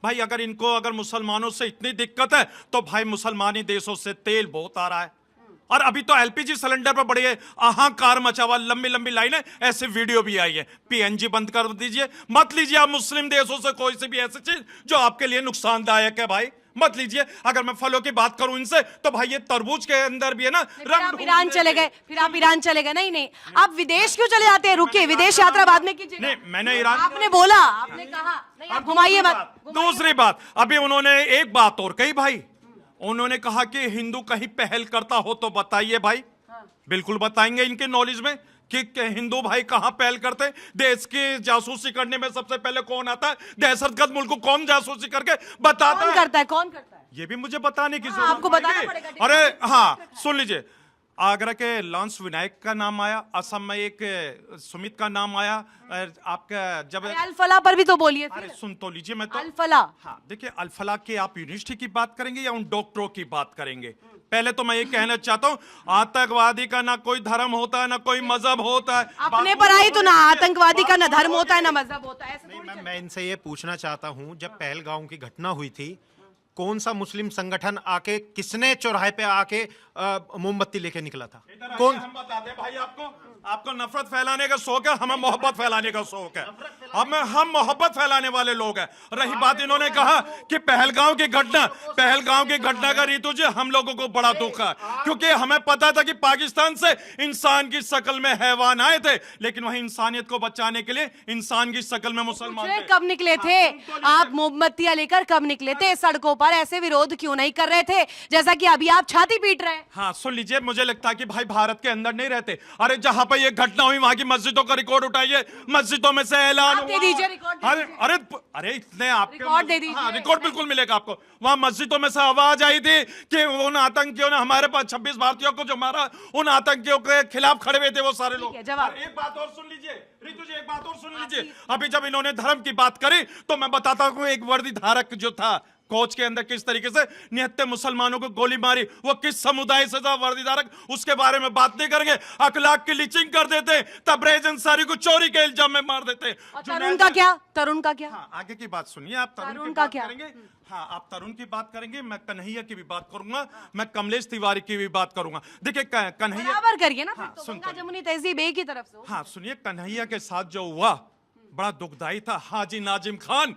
भाई अगर इनको अगर मुसलमानों से इतनी दिक्कत है तो भाई मुसलमानी देशों से तेल बहुत आ रहा है, और अभी तो एलपीजी सिलेंडर पर बड़ी हाहाकार मचा हुआ, लंबी लंबी लाइनें, ऐसे वीडियो भी आई है। पीएनजी बंद कर दीजिए, मत लीजिए आप मुस्लिम देशों से कोई सी भी ऐसी चीज जो आपके लिए नुकसानदायक है, भाई मत लीजिए। अगर मैं फलों की बात करूं इनसे तो भाई ये तरबूज के अंदर भी है ना आप ईरान चले गए, फिर आप ईरान चले गए। नहीं नहीं, आप विदेश क्यों चले जाते हैं? रुकिए, विदेश यात्रा बाद में कीजिए। नहीं, मैंने ईरान, आपने बोला, आपने कहा, नहीं आप घुमाइए मत। दूसरी बात, अभी उन्होंने एक बात और कही भाई, उन्होंने कहा कि हिंदू कहीं पहल करता हो तो बताइए भाई। बिल्कुल बताएंगे, इनके नॉलेज में कि हिंदू भाई कहां पहल करते हैं। देश की जासूसी करने में सबसे पहले कौन आता है? दहशतगर्द मुल्क को कौन जासूसी करके बताता कौन करता है? कौन करता है? ये भी मुझे बताने की जरूरत आपको बताना पड़ेगा। अरे हाँ, सुन लीजिए, आगरा के लांस विनायक का नाम आया, असम में एक सुमित का नाम आया, आपका जब अल-फलाह पर भी तो बोलिए। अरे सुन तो लीजिए, मैं तो अल-फलाह, हाँ देखिए, अल-फलाह की आप यूनिवर्सिटी की बात करेंगे या उन डॉक्टरों की बात करेंगे? पहले तो मैं ये कहना चाहता हूँ, आतंकवादी का ना कोई धर्म होता है ना कोई मजहब होता है। अपने पर आई तो ना आतंकवादी का ना धर्म होता है ना मजहब होता है। नहीं, मैं इनसे ये पूछना चाहता हूँ, जब पहलगांव की घटना हुई थी, कौन सा मुस्लिम संगठन आके, किसने चौराहे पे आके मोमबत्ती लेके निकला था? कौन? हम बताते हैं भाई आपको नफरत फैलाने का शौक है, हमें मोहब्बत फैलाने का शौक है। हम मोहब्बत फैलाने वाले लोग हैं। रही बात, इन्होंने कहा कि पहलगांव की घटना का ऋतु जी हम लोगों को बड़ा दुख है, क्योंकि हमें पता था कि पाकिस्तान से इंसान की शक्ल में हैवान आए थे, लेकिन वही इंसानियत को बचाने के लिए इंसान की शक्ल में मुसलमान थे। कब निकले थे आप मोमबत्तियां लेकर? कब निकले थे सड़कों पर? ऐसे विरोध क्यों नहीं कर रहे थे जैसा कि अभी आप छाती पीट रहे हैं? हाँ सुन लीजिए, मुझे लगता है कि भाई भारत के अंदर नहीं रहते। अरे जहां पर ये घटना हुई वहां की मस्जिदों का रिकॉर्ड उठाइए, मस्जिदों में से ऐलान हुआ। दे दीजिए रिकॉर्ड। अरे इतने आपके रिकॉर्ड दे दीजिए। हाँ, रिकॉर्ड बिल्कुल मिलेगा आपको। वहां मस्जिदों में से आवाज आई थी कि उन आतंकियों ने हमारे पास 26 भारतीयों को जो मारा, उन आतंकियों के खिलाफ खड़े हुए थे वो सारे लोग। एक बात और सुन लीजिए रितु जी, एक बात और सुन लीजिए। अभी जब इन्होंने धर्म की बात करी तो मैं बताता हूँ, एक वर्दी धारक जो था कोच के अंदर किस तरीके से निहत्ते मुसलमानों को गोली मारी, वो किस समुदाय से था वर्दीधारक, उसके बारे में बात नहीं करेंगे। अखलाक की लीचिंग कर देते, तबरेज अंसारी को चोरी के इल्जाम में मार देते। तरुण का क्या? तरुण का क्या? हाँ, आगे की बात सुनिए आप। तरुण की का बात क्या? करेंगे। हाँ, आप तरुण की बात करेंगे, मैं कन्हैया की भी बात करूंगा, मैं कमलेश तिवारी की भी बात करूंगा। देखिए कन्हैया बराबर करिए ना, हाँ, तो गंगा जमुनी तहजीब एक ही तरफ से। हाँ सुनिए, कन्हैया के साथ जो हुआ बड़ा दुखदाई था। हाजी नाजिम खान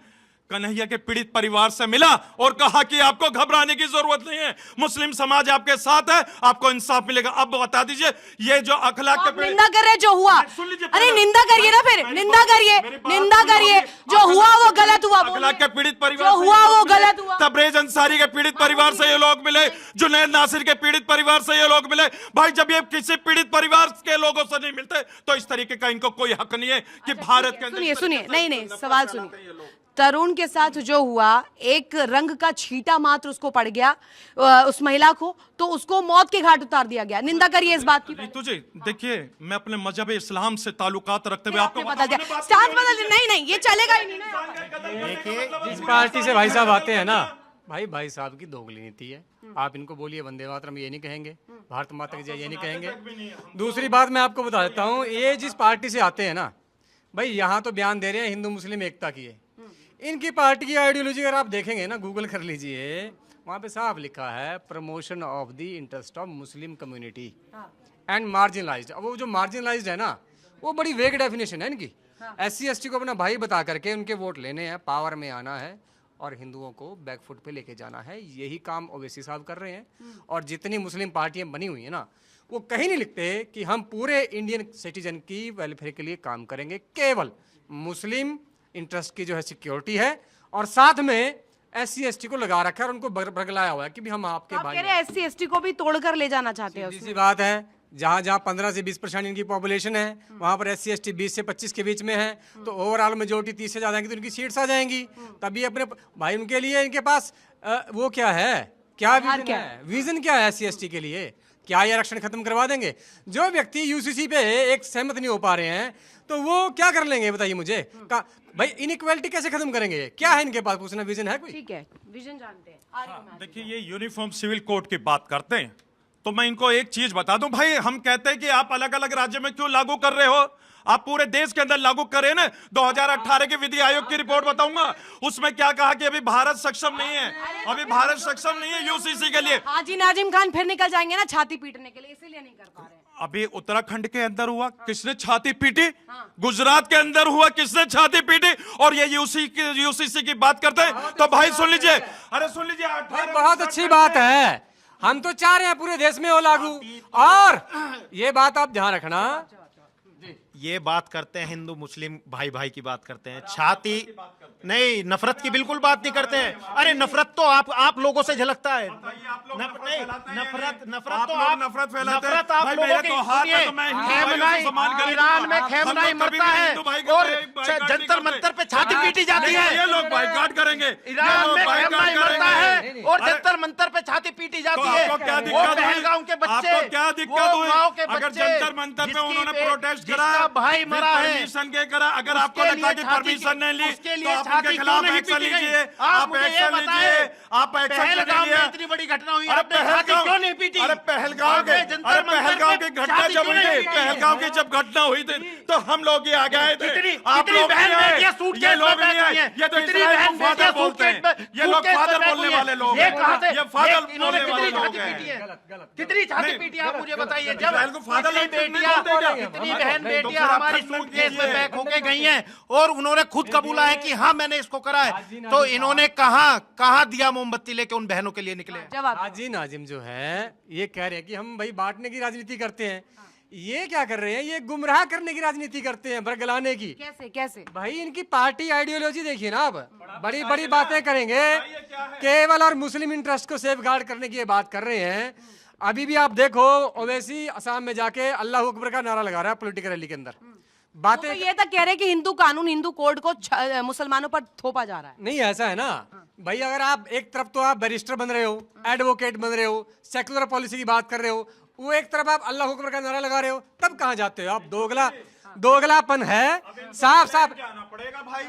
कन्हैया के पीड़ित परिवार से मिला और कहा कि आपको घबराने की जरूरत नहीं है, मुस्लिम समाज आपके साथ है, आपको इंसाफ मिलेगा। अब बता दीजिए, ये जो अखलाक के निंदा कर रहे जो हुआ, अरे निंदा करिए ना, फिर निंदा करिए जो हुआ वो गलत हुआ। अखलाक के पीड़ित परिवार जो हुआ वो गलत हुआ। तबरेज अंसारी के पीड़ित परिवार से ये लोग मिले, जुनैद नासिर के पीड़ित परिवार से ये लोग मिले। भाई जब ये किसी पीड़ित परिवार के लोगों से नहीं मिलते तो इस तरीके का इनको कोई हक नहीं है कि भारत के अंदर। सुनिए, नहीं सवाल सुनिए। तरुण के साथ जो हुआ, एक रंग का छींटा मात्र उसको पड़ गया, उस महिला को, तो उसको मौत के घाट उतार दिया गया। निंदा करिए इस बात की। रितु जी देखिए, मैं अपने मजहब इस्लाम से ताल्लुकात रखते हुए आपको बता दिया, स्टांस बदल। नहीं ये चलेगा ही नहीं ना। देखिए, जिस पार्टी से भाई साहब आते हैं ना, भाई साहब की दोगली नीति है। आप इनको बोलिए वंदे मातरम, ये नहीं कहेंगे, भारत माता की जय ये नहीं कहेंगे। दूसरी बात मैं आपको बता देता हूँ, ये जिस पार्टी से आते हैं ना भाई, यहाँ तो बयान दे रहे हैं हिंदू मुस्लिम एकता की है। इनकी पार्टी की आइडियोलॉजी अगर आप देखेंगे ना, गूगल कर लीजिए, वहाँ पे साफ लिखा है promotion of the interest of Muslim community and marginalised. अब वो जो मार्जिनलाइज्ड है ना, वो बड़ी वेग डेफिनेशन है इनकी। SC ST को अपना भाई बता करके उनके वोट लेने हैं, पावर में आना है और हिंदुओं को बैकफुट पे लेके जाना है। यही काम ओवैसी साहब कर रहे हैं। और जितनी मुस्लिम पार्टियां बनी हुई है ना, वो कहीं नहीं लिखते कि हम पूरे इंडियन सिटीजन की वेलफेयर के लिए काम करेंगे। केवल मुस्लिम इंटरेस्ट की जो है सिक्योरिटी है, और साथ में SC ST को लगा रखा है और उनको बरगलाया हुआ है कि भी हम आपके भाई। SC ST को भी तोड़कर ले जाना चाहते हैं। सीधी सी बात है, जहाँ 15 से 20% इनकी पॉपुलेशन है, वहाँ पर SC ST 20 से 25 के बीच में है, तो ओवरऑल मेजोरिटी 30 से ज़्यादा आएंगी तो इनकी सीट्स आ जाएंगी। तभी अपने भाई उनके लिए इनके पास वो क्या है, क्या विजन है? विजन क्या है SC ST के लिए? क्या ये आरक्षण खत्म करवा देंगे? जो व्यक्ति UCC पे एक सहमत नहीं हो पा रहे हैं तो वो क्या कर लेंगे बताइए मुझे? भाई इनइक्वालिटी कैसे खत्म करेंगे? क्या है इनके पास? पूछना विजन है कोई? ठीक है, विजन जानते हैं। देखिए, ये यूनिफॉर्म सिविल कोड की बात करते हैं तो मैं इनको एक चीज बता दूं भाई, हम कहते हैं कि आप अलग अलग राज्य में क्यों लागू कर रहे हो, आप पूरे देश के अंदर लागू करें ना। 2018 के विधि आयोग की रिपोर्ट बताऊंगा, उसमें क्या कहा कि अभी भारत सक्षम नहीं है, अभी भारत सक्षम नहीं है यूसीसी के लिए। हाजी नाजिम खान फिर निकल जाएंगे ना छाती पीटने के लिए, इसीलिए नहीं कर पा रहे हैं। अभी उत्तराखंड के अंदर हुआ, किसने छाती पीटी? गुजरात के अंदर हुआ, किसने छाती पीटी? और ये यूसीसी की बात करते हैं तो भाई सुन लीजिए, अरे सुन लीजिए, बहुत अच्छी बात है, हम तो चाह रहे हैं पूरे देश में हो लागू। और ये बात आप ध्यान रखना, ये बात करते हैं हिंदू मुस्लिम भाई भाई की बात करते हैं, छाती नहीं, नफरत की बिल्कुल बात नहीं करते हैं। अरे नफरत तो आप लोगों से झलकता है, नफरत तो आप नफरत फैलाते हैं। नफरत आप लोगों की। ईरान में खेमनाई मरता है और जंतर मंतर पे छाती पीटी जाती है। ये लोग बाइकआउट करेंगे, ईरान में खेमनाई मरता है और जंतर मंतर पे छाती पीटी जाती है। आपको क्या दिक्कत हुई? पहलगाम के बच्चे, आपको क्या दिक्कत हुई? गाँव के अगर बच्चे जंतर मंतर पे उन्होंने प्रोटेस्ट करा, जिसका भाई मरा है, परमिशन के करा, अगर आपको लगता कि परमिशन नहीं ली उसके तो लिए आप छाती उनके क्यों खिलाफ नहीं एक्शन पीटी गई? लीजिए, आप आप मुझे ये एक्शन बताएं, लीजिए, आप एक्शन पहलगाम में लीजिए। इतनी बड़ी घटना हुई, अरे आपने छाती क्यों नहीं पीटी? अरे पहलगाम की घटना जब हुई थी, पहलगाम की जब घटना हुई थी तो हम लोग ये आगे आए थे। आप लोग बहन नहीं आए, बेटियां सूटकेस ये में लोग नहीं बैठी आए, हैं। ये तो कितनी इस्राइल बहन को फादर बेटियां बोलते हैं, सूटकेस में- ये लोग सूटकेस फादर में बोलने बैठी वाले हैं। लोग ये कहाँ से- हैं, ये फादर इन्होंने बोलने कितनी वाले लोग छाती हैं। पीटी है? कितनी छाती पीटी है आप मुझे बताइए। जब इस्राइल को फादर इतनी लगते हैं, बेटियां, नहीं बोलते क्या? इतनी बहन नहीं, तो बेटियां फिर आप हमारी खत्म सूटकेस में कीजिए। पैक होके गई हैं और उन्होंने खुद कबूला है कि हाँ मैंने इसको करा है। तो इन्होंने कहाँ दिया मोमबत्ती लेके उन बहनों के लिए निकले? जवाब हाजी नाजिम जो है ये कह रहे हैं कि हम भाई बांटने की राजनीति करते हैं, ये क्या कर रहे हैं, ये गुमराह करने की राजनीति करते हैं, बरगलाने की। कैसे कैसे? भाई इनकी पार्टी आइडियोलॉजी देखिए ना, अब बड़ी बड़ी बातें करेंगे, केवल और मुस्लिम इंटरेस्ट को सेफगार्ड करने की ये बात कर रहे हैं। अभी भी आप देखो ओवैसी असम में जाके अल्लाह अकबर का नारा लगा रहा है पॉलिटिकल रैली के अंदर। बातें तो ये तक कह रहे हैं कि हिंदू कानून, हिंदू कोड को मुसलमानों पर थोपा जा रहा है। नहीं, ऐसा है ना भाई, अगर आप एक तरफ तो आप बैरिस्टर बन रहे हो, एडवोकेट बन रहे हो, सेकुलर पॉलिसी की बात कर रहे हो, वो एक तरफ आप अल्लाह अकबर का नारा लगा रहे हो, तब कहाँ जाते हो आप? दोगलापन है, साफ साफ। जाना पड़ेगा भाई,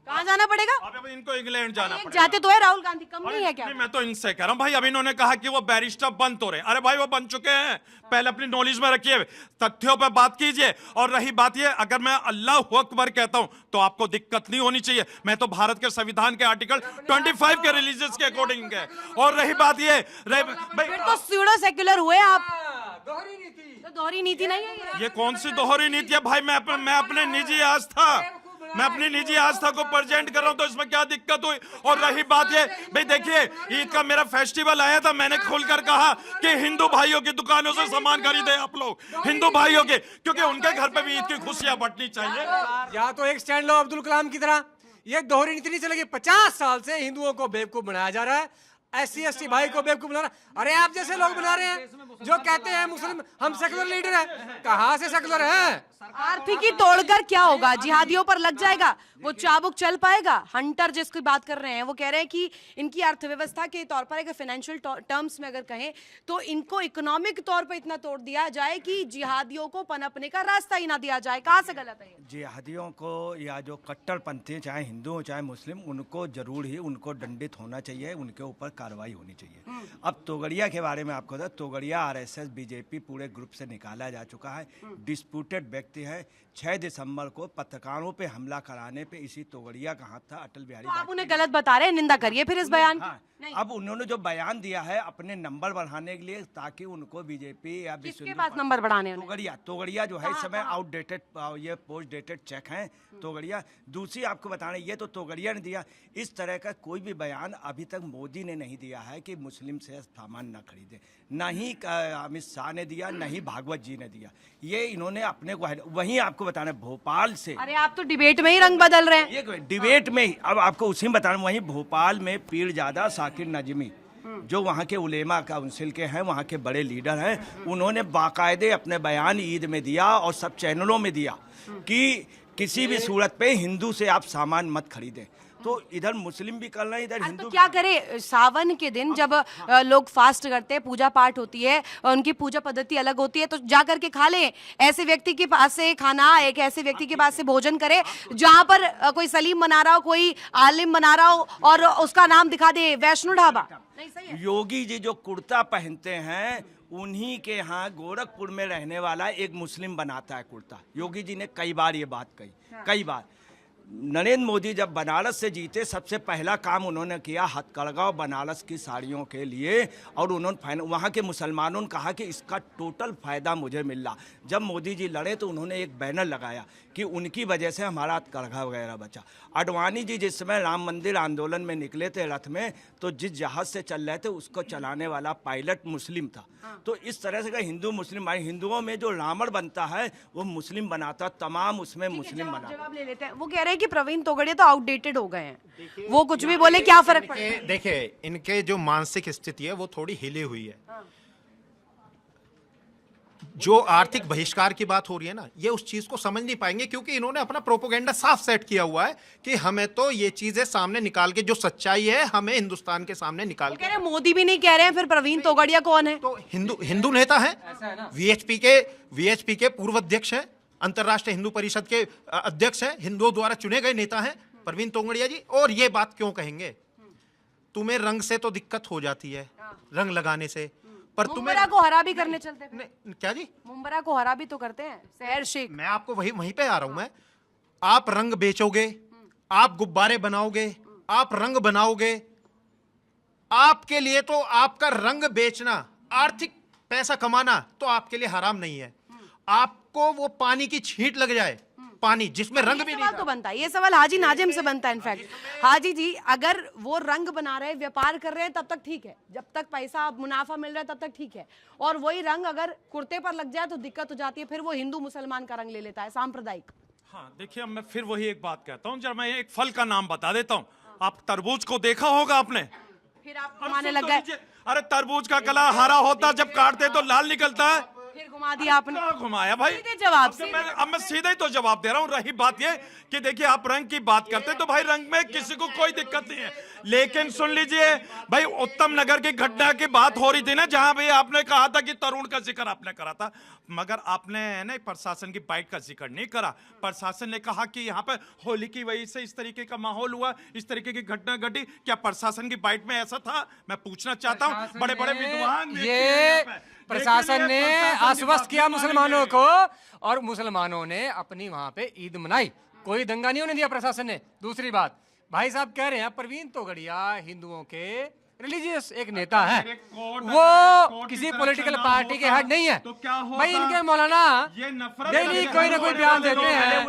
कहाँ जाना पड़ेगा? अब इनको इंग्लैंड जाना एक पड़ेगा। जाते तो है राहुल गांधी, कम नहीं है क्या? नहीं, मैं तो इनसे कह रहा हूं भाई, अब इन्होंने कहा कि वो बैरिस्टर बन तो रहे, अरे भाई वो बन चुके हैं, पहले अपनी नॉलेज में रखिए, तथ्यों पे बात कीजिए। और रही बात ये, अगर मैं अल्लाह अकबर कहता हूं तो आपको दिक्कत नहीं होनी चाहिए, मैं तो भारत के संविधान के आर्टिकल 25 के रिलीजियस के अकॉर्डिंग है। और रही बात ये, फिर तो स्यूडो सेक्युलर हुए आप। दोहरी नीति, तो दोहरी नीति नहीं है ये कौन सी दोहरी नीति है भाई? मैं अपने निजी आस्था को प्रेजेंट कर रहा हूं, तो इसमें क्या दिक्कत हुई? और रही बात ये भाई, देखिए ईद का मेरा फेस्टिवल आया था, मैंने खुलकर कहा कि हिंदू भाइयों की दुकानों से सामान खरीदे आप लोग, हिंदू भाइयों के, क्योंकि उनके घर पे भी ईद की खुशियां बंटनी चाहिए। या तो एक स्टैंड लो अब्दुल कलाम की तरह, ये दोहरी नीति नहीं चलेगी। 50 साल से हिंदुओं को बेवकूफ बनाया जा रहा है, SC ST भाई को बेवकूफ बना रहा। अरे आप जैसे लोग बना रहे हैं जो कहते हैं मुस्लिम हम सेकुलर लीडर हैं, कहां से सेकुलर हैं? आर्थिकी तोड़कर क्या होगा? जिहादियों पर लग जाएगा, वो चाबुक चल पाएगा? हंटर जिसकी बात कर रहे हैं वो कह रहे हैं कि इनकी अर्थव्यवस्था के तौर पर, अगर फाइनेंशियल टर्म्स में अगर कहें तो इनको इकोनॉमिक तौर पर इतना तोड़ दिया जाए कि जिहादियों को पनपने का रास्ता ही ना दिया जाए। कहां से गलत है ये? जिहादियों को या जो कट्टरपंथी चाहे हिंदू हो चाहे मुस्लिम, उनको जरूर ही उनको दंडित होना चाहिए, उनके ऊपर कार्रवाई होनी चाहिए। अब तोगड़िया के बारे में आपको बता, तोगड़िया RSS BJP पूरे ग्रुप से निकाला जा चुका है, डिस्प्यूटेड व्यक्ति है। 6 दिसंबर को पत्रकारों पे हमला कराने पे इसी तोगड़िया का हाथ था। अटल बिहारी तो आप उन्हें गलत बता रहे हैं, निंदा करिए फिर इस बयान की। हाँ, अब उन्होंने जो बयान दिया है अपने नंबर बढ़ाने के लिए, ताकि उनको बीजेपी या किसके पास नंबर बढ़ाने हैं? तोगड़िया जो है इस समय आउटडेटेड, ये पोस्ट डेटेड चेक हैं तोगड़िया। दूसरी आपको बताना, ये तो तोगड़िया ने दिया, इस तरह का कोई भी बयान अभी तक मोदी ने नहीं दिया है कि मुस्लिम से सामान न खरीदे, न ही अमित शाह ने दिया, न ही भागवत जी ने दिया। ये इन्होंने अपने को, वहीं आपको बताना भोपाल से, अरे आप तो डिबेट में ही रंग बदल रहे हैं। ये डिबेट में ही, अब आपको उसी में बताना, वहीं भोपाल में पीरजादा साकिर नजमी जो वहाँ के उलेमा काउंसिल के हैं, वहाँ के बड़े लीडर हैं, उन्होंने बाकायदे अपने बयान ईद में दिया और सब चैनलों में दिया कि किसी भी सूरत पे हिंदू से आप सामान मत खरीदें। तो इधर मुस्लिम भी कर रहे हैं, इधर हिंदू तो क्या करे? सावन के दिन जब लोग फास्ट करते हैं, पूजा पाठ होती है, उनकी पूजा पद्धति अलग होती है, तो जा करके खा लें। ऐसे व्यक्ति के पास से खाना, एक ऐसे व्यक्ति के पास से भोजन करे जहां पर कोई सलीम बना रहा हो, कोई आलिम बना रहा हो और उसका नाम दिखा दे वैष्णो ढाबा। नहीं, सही है। योगी जी जो कुर्ता पहनते हैं उन्हीं के यहाँ गोरखपुर में रहने वाला एक मुस्लिम बनाता है कुर्ता। योगी जी ने कई बार ये बात कही, कई बार। नरेंद्र मोदी जब बनारस से जीते, सबसे पहला काम उन्होंने किया हथकरघा और बनारस की साड़ियों के लिए, और उन्होंने वहाँ के मुसलमानों ने कहा कि इसका टोटल फ़ायदा मुझे मिल रहा। जब मोदी जी लड़े तो उन्होंने एक बैनर लगाया कि उनकी वजह से हमारा हथकरघा वगैरह बचा। अडवाणी जी जिस समय राम मंदिर आंदोलन में निकले थे रथ में, तो जिस जहाज़ से चल रहे थे उसको चलाने वाला पायलट मुस्लिम था। तो इस तरह से हिंदू मुस्लिम, हिंदुओं में जो रावण बनता है वो मुस्लिम बनाता, तमाम उसमें मुस्लिम बनाता। जवाब ले लेते हैं। वो कह रहे हैं कि प्रवीण तोगड़िया तो आउटडेटेड हो गए हैं, वो कुछ भी बोले क्या फर्क पड़ेगा। देखिए इनके जो मानसिक स्थिति है वो थोड़ी हिली हुई है। जो आर्थिक बहिष्कार की बात हो रही है ना, ये उस चीज को समझ नहीं पाएंगे, क्योंकि इन्होंने अपना प्रोपोगेंडा साफ सेट किया हुआ है कि हमें तो ये चीजें सामने निकाल के, जो सच्चाई है हमें हिंदुस्तान के सामने निकाल कह रहे हैं मोदी भी नहीं कह रहे हैं, फिर प्रवीण तोगड़िया कौन है? तो हिंदू नेता है, वीएचपी के पूर्व अध्यक्ष है, अंतर्राष्ट्रीय हिंदू परिषद के अध्यक्ष है, हिंदुओं द्वारा चुने गए नेता हैं प्रवीण तोगड़िया जी। और ये बात क्यों कहेंगे? तुम्हें रंग से तो दिक्कत हो जाती है, रंग लगाने से, पर मुंबरा को हरा भी करने चलते हैं। क्या जी? मुंबरा को हरा भी तो करते हैं, शहर शेख। मैं आपको वहीं पे आ रहा हूं। मैं, आप रंग बेचोगे, आप गुब्बारे बनाओगे, आप रंग बनाओगे, आपके लिए तो आपका रंग बेचना, आर्थिक पैसा कमाना तो आपके लिए हराम नहीं है। आपको वो पानी की छींट लग जाए, पानी जिसमें रंग भी नहीं तो बनता है, ये सवाल हाजी नाजिम से बनता है। इनफैक्ट हाजी जी, अगर वो रंग बना रहे हैं, व्यापार कर रहे हैं, तब तक ठीक है, जब तक पैसा मुनाफा मिल रहा है तब तक ठीक है। और वही रंग अगर कुर्ते पर लग जाए तो दिक्कत हो जाती है, फिर वो हिंदू मुसलमान का रंग ले लेता है, सांप्रदायिक। हाँ देखिए, अब मैं फिर वही एक बात कहता हूँ, जब मैं एक फल का नाम बता देता हूँ। आप तरबूज को देखा होगा आपने, फिर आप घुमाने लग गए। अरे तरबूज का कला हरा होता, जब काटते तो लाल निकलता है। फिर घुमा दिया आपने। घुमाया भाई, सीधे जवाब से। अब मैं सीधे ही तो जवाब दे रहा हूँ। रही बात ये कि देखिए, आप रंग की बात करते हैं तो भाई रंग में किसी को कोई दिक्कत नहीं है, लेकिन सुन लीजिए भाई, उत्तम नगर की घटना की बात हो रही थी ना, जहां भाई आपने कहा था कि तरुण का जिक्र आपने करा था, मगर आपने ना प्रशासन की बाइट का जिक्र नहीं करा। प्रशासन ने कहा कि यहाँ पर होली की वजह से इस तरीके का माहौल हुआ, इस तरीके की घटना घटी। क्या प्रशासन की बाइट में ऐसा था? मैं पूछना चाहता हूँ, बड़े बड़े विद्वान ये प्रशासन ने आश्वस्त किया मुसलमानों को, और मुसलमानों ने अपनी वहां पे ईद मनाई, कोई दंगा नहीं होने दिया प्रशासन ने। दूसरी बात, भाई साहब कह रहे हैं प्रवीण तोगड़िया हिंदुओं के रिलीजियस एक नेता है, वो किसी पॉलिटिकल पार्टी के हेड नहीं है। तो क्या होगा? भाई इनके मौलाना ये नफरत डेली कोई ना कोई बयान देते हैं।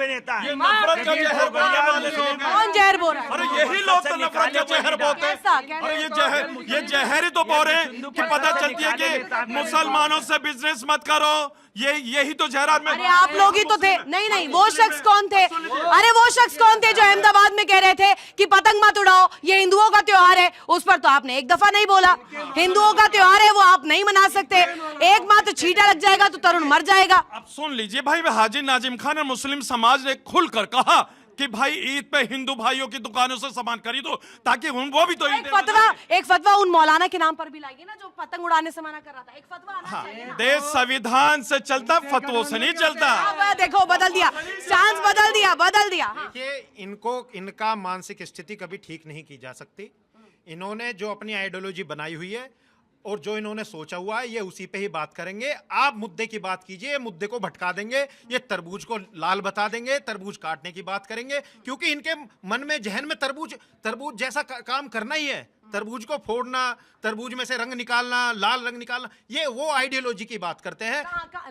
ये नफरत का जहर बोलने वाले लोग हैं। कौन जहर बोल रहा है? अरे यही लोग तो नफरत का जहर बोलते हैं। कैसा? अरे ये जहर ही तो बोल रहे हैं कि पता चलती है कि मुसलमानों से बिजनेस मत करो, यही तो जहरात में। अरे आप लोग ही तो थे। नहीं नहीं, वो शख्स कौन थे? अरे वो शख्स कौन थे जो अहमदाबाद में कह रहे थे कि पतंग मत उड़ाओ, ये हिंदुओं का त्योहार है? उस पर तो आपने एक दफा नहीं बोला। हिंदुओं का त्योहार है, वो आप नहीं मना सकते। एक मात्र छींटा लग जाएगा तो तरुण मर जाएगा। अब सुन लीजिए भाई, हाजी नाजिम खान और मुस्लिम समाज ने खुलकर कहा कि भाई ईद पे हिंदू भाइयों की दुकानों से सामान खरीदो, ताकि वो भी तो एक फतवा उन मौलाना के नाम पर भी लाइए ना, जो पतंग उड़ाने से मना कर रहा था। एक फतवा आना चाहिए ना। देश संविधान से चलता, फतवों से नहीं चलता। अब देखो, बदल दिया, चांस बदल दिया। देखिए, इनका मानसिक स्थिति कभी ठीक नहीं की जा सकती। इन्होंने जो अपनी आइडियोलॉजी बनाई हुई है और जो इन्होंने सोचा हुआ है, ये उसी पे ही बात करेंगे। आप मुद्दे की बात कीजिए, मुद्दे को भटका देंगे, ये तरबूज को लाल बता देंगे, तरबूज काटने की बात करेंगे, क्योंकि इनके मन में, जहन में तरबूज जैसा काम करना ही है। तरबूज को फोड़ना, तरबूज में से रंग निकालना, लाल रंग निकालना, ये वो आइडियोलॉजी की बात करते हैं।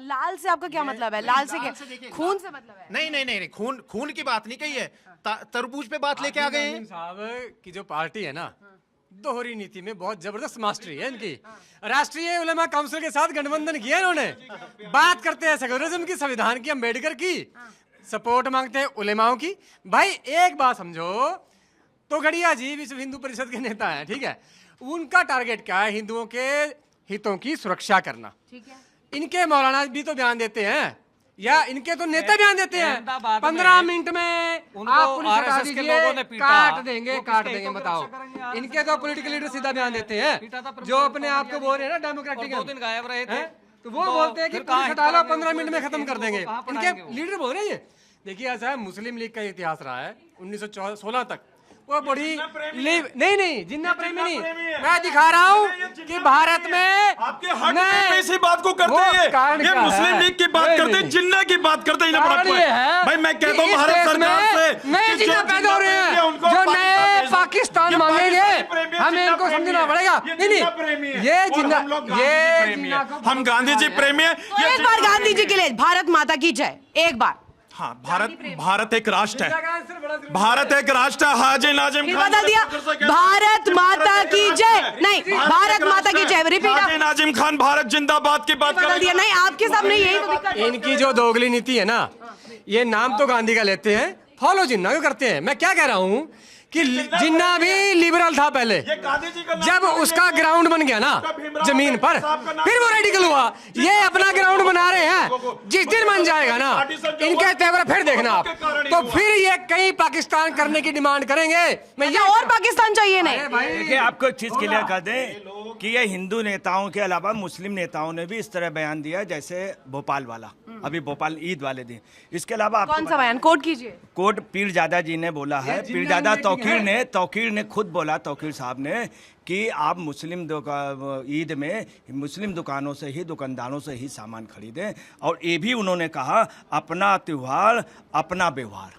लाल से आपका क्या मतलब है? लाल से क्या? खून से मतलब है? नहीं, खून की बात नहीं कही है, तरबूज पे बात लेके आ गए हैं। साहब की जो पार्टी है ना, दोहरी नीति में बहुत जबरदस्त मास्टरी है इनकी। राष्ट्रीय उलेमा काउंसिल के साथ गठबंधन किया इन्होंने। बात करते हैं सेक्युलरिज्म की, संविधान की, अम्बेडकर की, सपोर्ट मांगते हैं उलेमाओं की। भाई एक बात समझो, तोगड़िया जी विश्व हिंदू परिषद के नेता हैं, ठीक है? उनका टारगेट क्या है? हिंदुओं के हितों की सुरक्षा करना। ठीक है, इनके मौलाना भी तो बयान देते हैं, या इनके तो नेता बयान देते हैं 15 मिनट में आप पुलिस हटा दीजिए, काट देंगे। बताओ, इनके तो पॉलिटिकल लीडर सीधा बयान देते हैं, जो अपने आप को बोल रहे हैं ना डेमोक्रेटिक। 2 दिन गायब रहे थे, तो वो बोलते हैं कि पुलिस हटा लो, 15 मिनट में खत्म कर देंगे। इनके लीडर बोल रहे हैं ये। देखिए, ऐसा है, मुस्लिम लीग का इतिहास रहा है 1916 तक। वो बड़ी नहीं जिन्ना प्रेमी नहीं, प्रेमी है। मैं दिखा रहा हूँ अरे ये जिन्ना कि भारत प्रेमी है। में आपके हट नहीं, में इसी बात को वो करते हैं कारण ये क्या मुस्लिम है? लीग की बात नहीं, करते हैं, नहीं। जिन्ना की बात करते हैं इन्हें बड़ा कारण कोई- ये है भाई मैं कहता हूँ कि इस भारत देश सरकार में से नए कि जिन्ना जो पैदा हो रहे जिन्ना प्रेमी है, हैं, उनको जो नए भेजो। पाकिस्तान ये मांगेंगे, पाकिस्तानी प्रेमी है, हमें जिन्ना इनको प्रेमी समझना है। पड़ेगा। ये नहीं, जिन्ना नहीं, प्रेमी है। ये और जिन्ना- हम लोग ये गांधी जी प्रेमी जिन्ना है। को हम गांधी जी प्रेमी है तो एक बार गांधी जी के लिए भारत माता की जय, एक बार हाँ भारत एक राष्ट्र है, भारत एक राष्ट्र है। हाजी नाजिम फिर खान बदल दिया, भारत माता की जय, नहीं भारत माता की जय, रिपीट हाजी नाजिम खान भारत जिंदाबाद की बात बदल करेगा। दिया। नहीं आपके सामने यही तो दिक्कत है। इनकी जो दोगली नीति है ना, ये नाम तो गांधी का लेते हैं, फॉलो जिन्ना को करते हैं। मैं क्या कह रहा हूँ कि जिन्ना भी लिबरल था पहले, ये गांधी जी का नाम जब लेके उसका ग्राउंड बन गया ना जमीन पर, फिर वो रेडिकल हुआ। ये अपना ग्राउंड बना रहे हैं, जिस दिन बन जाएगा ना इनके तेवर फिर देखना आप, तो फिर ये कहीं पाकिस्तान करने की डिमांड करेंगे। मैं ये और पाकिस्तान चाहिए नहीं। देखिए आपको एक चीज क्लियर कर दें कि ये हिंदू नेताओं के अलावा मुस्लिम नेताओं ने भी इस तरह बयान दिया, जैसे भोपाल वाला, अभी भोपाल ईद वाले दिन। इसके अलावा आपको कौन सा बयान कोट कीजिए। कोट पीरजादा जी ने बोला है, पीरजादा तौकीर ने खुद बोला, तौकीर साहब ने, कि आप मुस्लिम ईद में मुस्लिम दुकानों से ही, दुकानदारों से ही सामान खरीदें। और ये भी उन्होंने कहा अपना त्योहार अपना व्यवहार।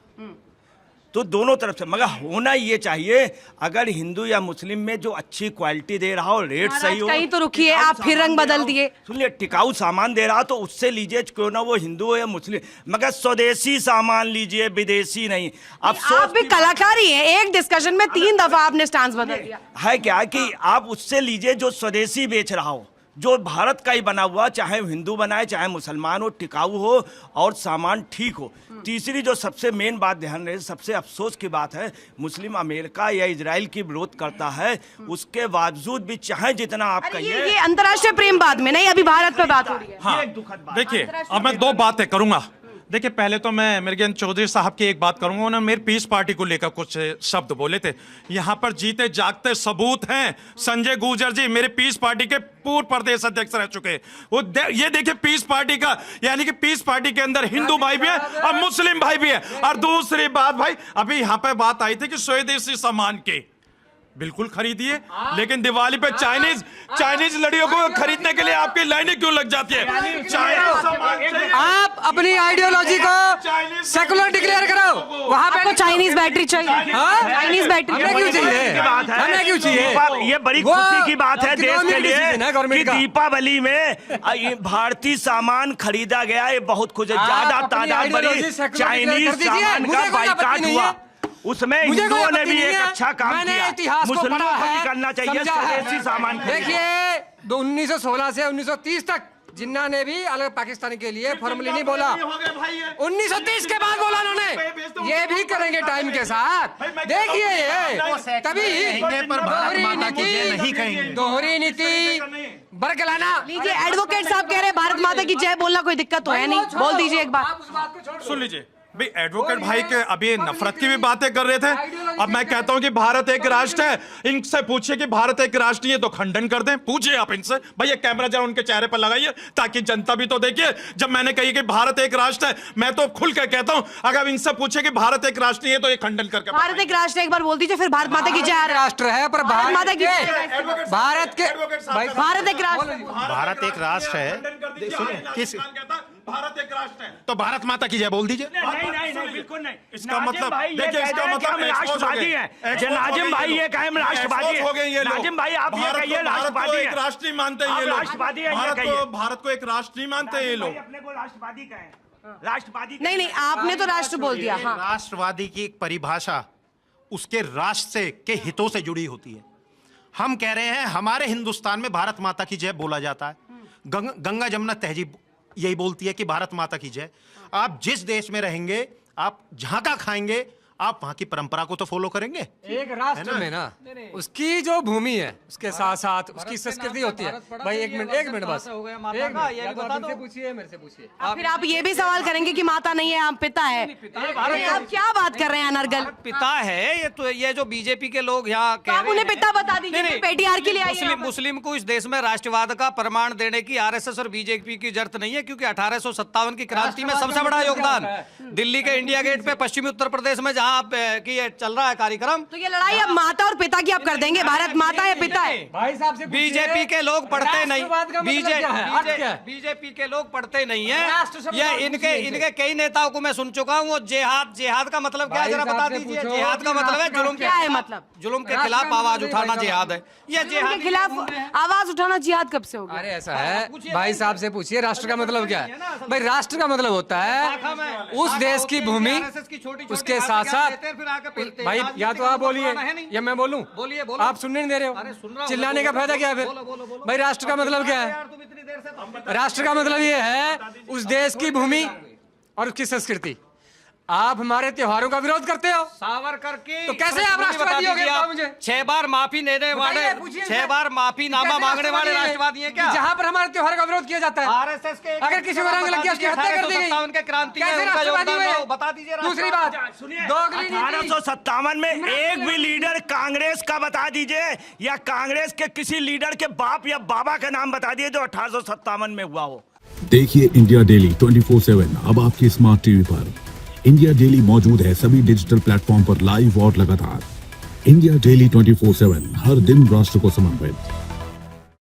तो दोनों तरफ से, मगर होना ये चाहिए, अगर हिंदू या मुस्लिम में जो अच्छी क्वालिटी दे रहा हो, रेट सही हो, कहीं तो रुकिए, आप फिर रंग बदल दिए। सुनिए, टिकाऊ सामान दे रहा तो उससे लीजिए, क्यों ना वो हिंदू हो या मुस्लिम, मगर स्वदेशी सामान लीजिए, विदेशी नहीं। आप भी कलाकार ही हैं, एक डिस्कशन में 3 दफा आपने स्टांस बदल दिया। है क्या कि आप उससे लीजिए जो स्वदेशी बेच रहा हो, जो भारत का ही बना हुआ, चाहे हिंदू बनाए चाहे मुसलमान हो, टिकाऊ हो और सामान ठीक हो। तीसरी जो सबसे मेन बात ध्यान रहे, सबसे अफसोस की बात है, मुस्लिम अमेरिका या इजराइल की विरोध करता है, उसके बावजूद भी चाहे जितना आप अरे कहिए, ये अंतर्राष्ट्रीय प्रेम बाद में नहीं, अभी भारत पे बात हो रही है। हाँ, एक दुखद बात। देखिए अब मैं 2 बातें करूंगा। देखिए पहले तो मैं मिर्गन चौधरी साहब की एक बात करूंगा। उन्होंने मेरी पीस पार्टी को लेकर कुछ शब्द बोले थे। यहां पर जीते जागते सबूत हैं। संजय गुर्जर जी मेरे पीस पार्टी के पूर्व प्रदेश अध्यक्ष रह चुके। ये देखिए पीस पार्टी का, यानी कि पीस पार्टी के अंदर हिंदू भाई भी है और मुस्लिम भाई भी है। और दूसरी बात भाई, अभी यहां पे बात आई थी कि स्वदेशी सामान के बिल्कुल खरीदिए, लेकिन दिवाली पे चाइनीज लड़ियों को खरीदने के लिए आपकी लाइनें क्यों लग जाती है? चाइनीज सामान चाहिए। आप अपनी आइडियोलॉजी को सेकुलर डिक्लेयर करो, वहां पे आपको चाइनीज बैटरी चाहिए? हाँ? चाइनीज बैटरी हमें क्यों चाहिए? हमें क्यों चाहिए? ये बड़ी वो खुशी की बात है देश के economic decision है लिए government कि का। दीपावली में ये भारतीय सामान खरीदा गया। ये बहुत खुश है, आप ज्यादा अपनी तादाद बड़ी ideology secular चाइनीज कर दीजिए, सामान मुझे का कोई आपत्ति बाइकाट नहीं हुआ। है। उसमें मुझे कोई हिंदुओं ने आपत्ति भी नहीं एक है। अच्छा काम मैंने किया। इतिहास को मुसलमानों पढ़ा को भी है, करना चाहिए समझा है। स्वदेशी सामान खरीदना। देखिए 1916 से 1930 तक जिन्ना ने भी अलग पाकिस्तान के लिए फॉर्मली नहीं बोला। 1930 के बाद बोला उन्होंने, ये भी करेंगे टाइम के साथ। देखिए ये तभी पर भारत माता की जय नहीं कहेंगे। दोहरी नीति बरकलाना। लीजिए, एडवोकेट साहब कह रहे हैं भारत माता की जय बोलना कोई दिक्कत तो है नहीं, बोल दीजिए एक बार। सुन लीजिए भाई, एडवोकेट भाई के अभी नफरत की भी बातें कर रहे थे। अब मैं कहता हूं कि भारत एक राष्ट्र है। इनसे पूछिए कि भारत एक राष्ट्र है तो खंडन कर दें। पूछिए आप इनसे। भाई ये कैमरा जरा उनके चेहरे पर लगाइए ताकि जनता भी तो देखिए। जब मैंने कही कि भारत एक राष्ट्र है, मैं तो खुल के कहता हूं, अगर इनसे पूछे कि भारत एक राष्ट्र है तो ये खंडन करके भारत एक राष्ट्र, एक बार बोल दीजिए, फिर भारत माता की जय आ रहा है। राष्ट्र है पर भारत माता की भारत के भारत एक राष्ट्र। भारत एक राष्ट्र है। सुनिए, किस भारत एक राष्ट्र है तो भारत माता की जय बोल दीजिए। नहीं, बिल्कुल नहीं। इसका नाजिम मतलब भाई ये देखिए, कहते इसका हैं कि मतलब हम expose हो राष्ट्रवादी गए। हैं। Expose हो नाजिम गए भाई ये ये कहे हम राष्ट्रवादी Expose हो गए ये हैं। लोग। नाजिम भाई आप ये कहिए भारत को राष्ट्रवादी एक हैं। राष्ट्र नहीं मानते आप ये लोग। राष्ट्रवादी हैं, ये कहिए। भारत को एक राष्ट्र नहीं मानते ये लोग। अपने को राष्ट्रवादी कहें, राष्ट्रवादी नहीं नहीं, आपने तो राष्ट्र बोल दिया। हाँ, राष्ट्रवादी की एक परिभाषा उसके राष्ट्र से के हितों से जुड़ी होती है। हम कह रहे हैं हमारे हिंदुस्तान में भारत माता की जय बोला जाता है। गंगा जमुना तहजीब यही बोलती है कि भारत माता की जय। आप जिस देश में रहेंगे, आप जहां का खाएंगे, आप वहां की परंपरा को तो फॉलो करेंगे। एक राष्ट्र में ना उसकी जो भूमि है उसके साथ साथ उसकी संस्कृति होती है। भाई एक मिनट बस, पूछिए मेरे से पूछिए। फिर आप ये भी सवाल करेंगे कि माता नहीं है, आप पिता है। अरे आप क्या बात कर रहे हैं अनर्गल? पिता है ये, तो ये जो बीजेपी के लोग यहाँ तो आप उन्हें पिता बता दीजिए, नहीं, फिर पेटीआर के लिए आइए यहाँ पर। मुस्लिम को इस देश में राष्ट्रवाद का प्रमाण देने की आरएसएस और बीजेपी की जरूरत नहीं है, क्योंकि 1857 की क्रांति में सबसे बड़ा योगदान दिल्ली के इंडिया गेट पे पश्चिमी उत्तर प्रदेश में यहाँ कि ये चल रहा है कार्यक्रम। तो ये लड़ाई अब माता और पिता की आप कर देंगे, भारत माता या पिता है? भाई साहब से बीजेपी के लोग पढ़ते नहीं, राष्ट्रवाद का मतलब क्या है? अर्थ क्या है? बीजेपी के लोग पढ़ते नहीं राष्ट्र है। शब्द ये आप इनके पूछिए इनके कई नेताओं को मैं सुन चुका हूँ। वो जिहाद का मतलब क्या है जरा बता दीजिए। जिहाद का मतलब है जुल्म क्या है मतलब? जुल्म के खिलाफ आवाज उठाना जिहाद है। ये जुल्म के खिलाफ आवाज उठाना जिहाद कब से होगा? अरे ऐसा है, भाई साहब से पूछिए राष्ट्र का मतलब क्या है? भाई राष्ट्र का मतलब होता है उस देश की भूमि, उसके साथ साथ भाई या तो आप बोलिए या मैं बोलूं। बोलिए आप सुनने नहीं दे रहे हो, चिल्लाने का फायदा क्या है फिर? भाई राष्ट्र का मतलब क्या है? राष्ट्र का मतलब ये है उस देश की भूमि और उसकी संस्कृति। आप हमारे त्योहारों का विरोध करते हो। सावरकर की तो कैसे आप राष्ट्रवादी हो गए? बताओ मुझे। 6 बार माफी देने वाले, 6 बार माफीनामा मांगने वाले राष्ट्रवादी हैं क्या? जहाँ पर हमारे त्योहार का विरोध किया जाता है, आरएसएस के अगर किसी को रंग लग गया उसकी हत्या कर दी गई, उनके क्रांति में कैसे उनका राष्ट्रवादी योगदान हुए? हो? बता दीजिए। दूसरी बात, दोगली नीति। 1857 में एक भी लीडर कांग्रेस का बता दीजिए, या कांग्रेस के किसी लीडर के बाप या बाबा का नाम बता दीजिए जो 1857 में हुआ हो। देखिए इंडिया डेली 24/7 अब आपकी स्मार्ट टीवी पर। इंडिया डेली मौजूद है सभी डिजिटल प्लेटफॉर्म पर लाइव और लगातार। इंडिया डेली 24/7 हर दिन राष्ट्र को समर्पित।